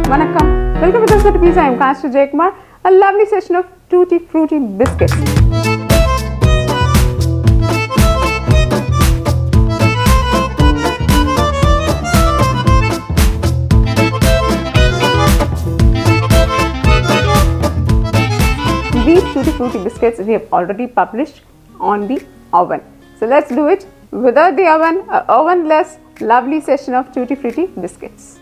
Vanakkam. Welcome to Dosa Pizza. I am Pastor Jaykumar. A lovely session of tutti frutti biscuits. These tutti frutti biscuits we have already published on the oven. So let's do it without the oven, a ovenless lovely session of tutti frutti biscuits.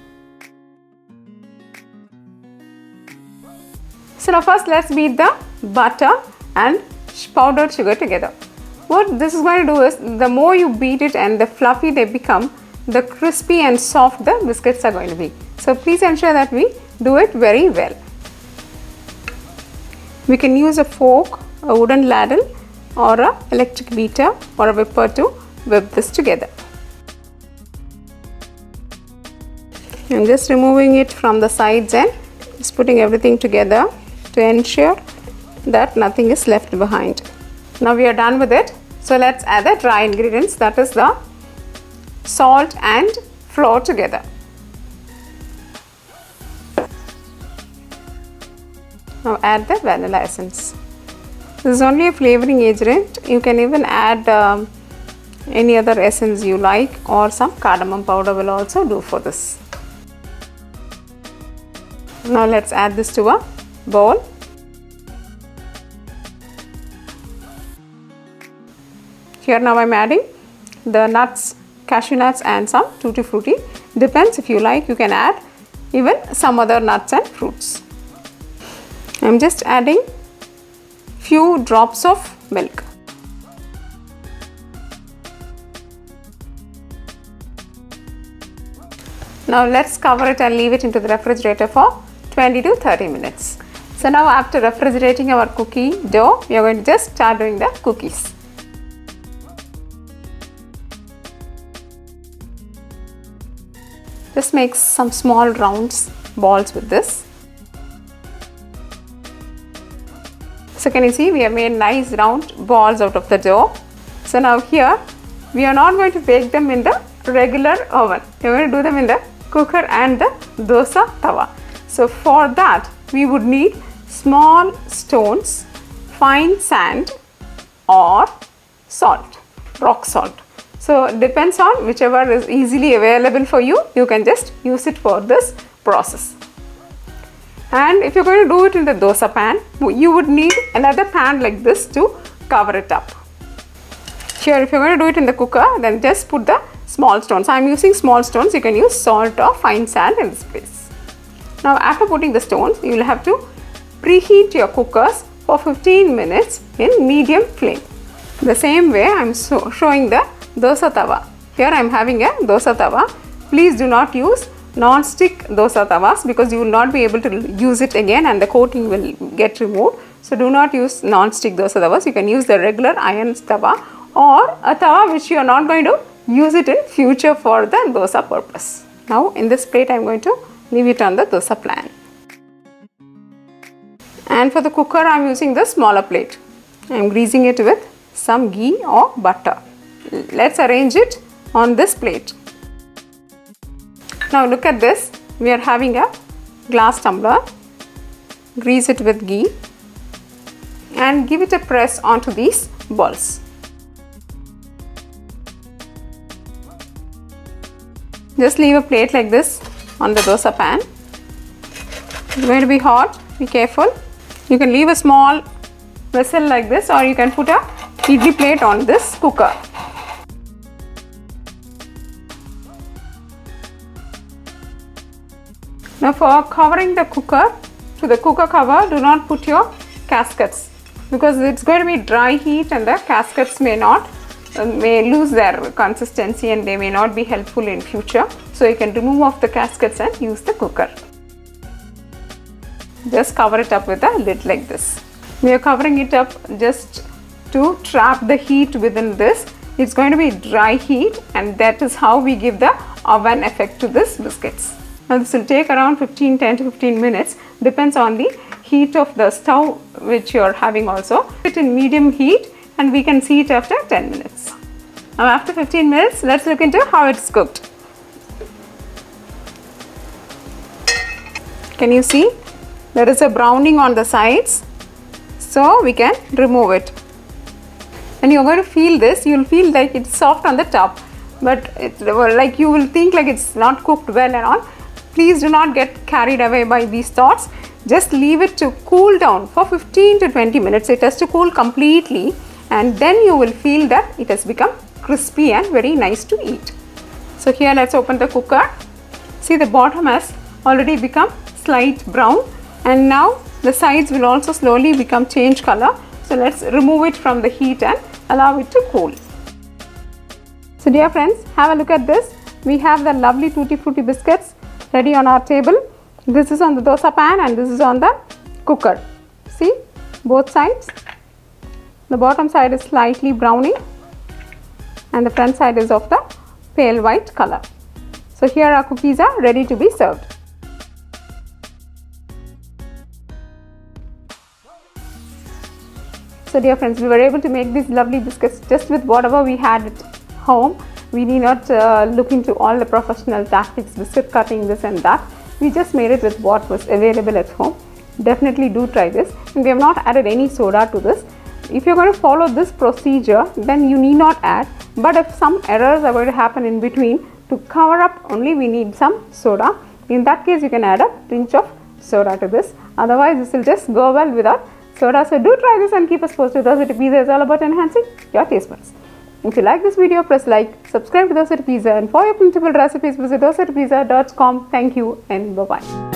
So now first let's beat the butter and powdered sugar together. What this is going to do is, the more you beat it and the fluffy they become, the crispy and soft the biscuits are going to be. So please ensure that we do it very well. We can use a fork, a wooden ladle or a electric beater or a whipper to whip this together. I'm just removing it from the sides and just putting everything together to ensure that nothing is left behind. Now we are done with it. So let's add the dry ingredients, that is the salt and flour together. Now add the vanilla essence. This is only a flavoring agent. You can even add any other essence you like, or some cardamom powder will also do for this. Now let's add this to a bowl. Here now I'm adding the nuts, cashew nuts and some tutti frutti. Depends, if you like you can add even some other nuts and fruits. I'm just adding few drops of milk. Now let's cover it and leave it into the refrigerator for 20 to 30 minutes. So now after refrigerating our cookie dough, we are going to just start doing the cookies. Just make some small rounds balls with this. So can you see, we have made nice round balls out of the dough. So now here we are not going to bake them in the regular oven. We are going to do them in the cooker and the dosa tawa. So for that we would need small stones, fine sand or salt, rock salt. So it depends on whichever is easily available for you, you can just use it for this process. And if you're going to do it in the dosa pan, you would need another pan like this to cover it up. Here if you're going to do it in the cooker, then just put the small stones. I'm using small stones, you can use salt or fine sand in this place. Now after putting the stones, you will have to preheat your cookers for 15 minutes in medium flame. The same way I'm showing the dosa tawa. Here I am having a dosa tawa. Please do not use non-stick dosa tawas because you will not be able to use it again and the coating will get removed. So do not use non-stick dosa tawas. You can use the regular iron tawa or a tawa which you are not going to use it in future for the dosa purpose. Now in this plate I am going to leave it on the dosa pan. And for the cooker I am using the smaller plate. I am greasing it with some ghee or butter. Let's arrange it on this plate. Now look at this, we are having a glass tumbler. Grease it with ghee and give it a press onto these balls. Just leave a plate like this on the dosa pan. It's going to be hot, be careful. You can leave a small vessel like this or you can put a idli plate on this cooker. Now for covering the cooker, to the cooker cover do not put your caskets because it's going to be dry heat and the caskets may lose their consistency and they may not be helpful in future. So you can remove off the caskets and use the cooker. Just cover it up with a lid like this. We are covering it up just to trap the heat within this. It's going to be dry heat and that is how we give the oven effect to this biscuits. Now this will take around 10 to 15 minutes, depends on the heat of the stove which you are having also. Put it in medium heat and we can see it after 10 minutes. Now after 15 minutes, let's look into how it's cooked. Can you see? There is a browning on the sides. So we can remove it. And you're going to feel this. You'll feel like it's soft on the top. But like you will think like it's not cooked well and all. Please do not get carried away by these thoughts. Just leave it to cool down for 15 to 20 minutes. It has to cool completely. And then you will feel that it has become crispy and very nice to eat. So here let's open the cooker. See, the bottom has already become slight brown. And now the sides will also slowly become change color. So let's remove it from the heat and allow it to cool. So dear friends, have a look at this. We have the lovely Tutti Frutti biscuits ready on our table. This is on the dosa pan and this is on the cooker. See, both sides. The bottom side is slightly browning and the front side is of the pale white color. So here our cookies are ready to be served. So dear friends, we were able to make these lovely biscuits just with whatever we had at home. We need not look into all the professional tactics, biscuit cutting, this and that. We just made it with what was available at home. Definitely do try this. And we have not added any soda to this. If you're going to follow this procedure, then you need not add. But if some errors are going to happen in between, to cover up only we need some soda. In that case, you can add a pinch of soda to this. Otherwise, this will just go well without soda. So do try this and keep us posted. Dosa Pizza is all about enhancing your taste buds. If you like this video, press like, subscribe to Dosa Pizza, and for your printable recipes, visit dosapizza.com. Thank you and bye-bye.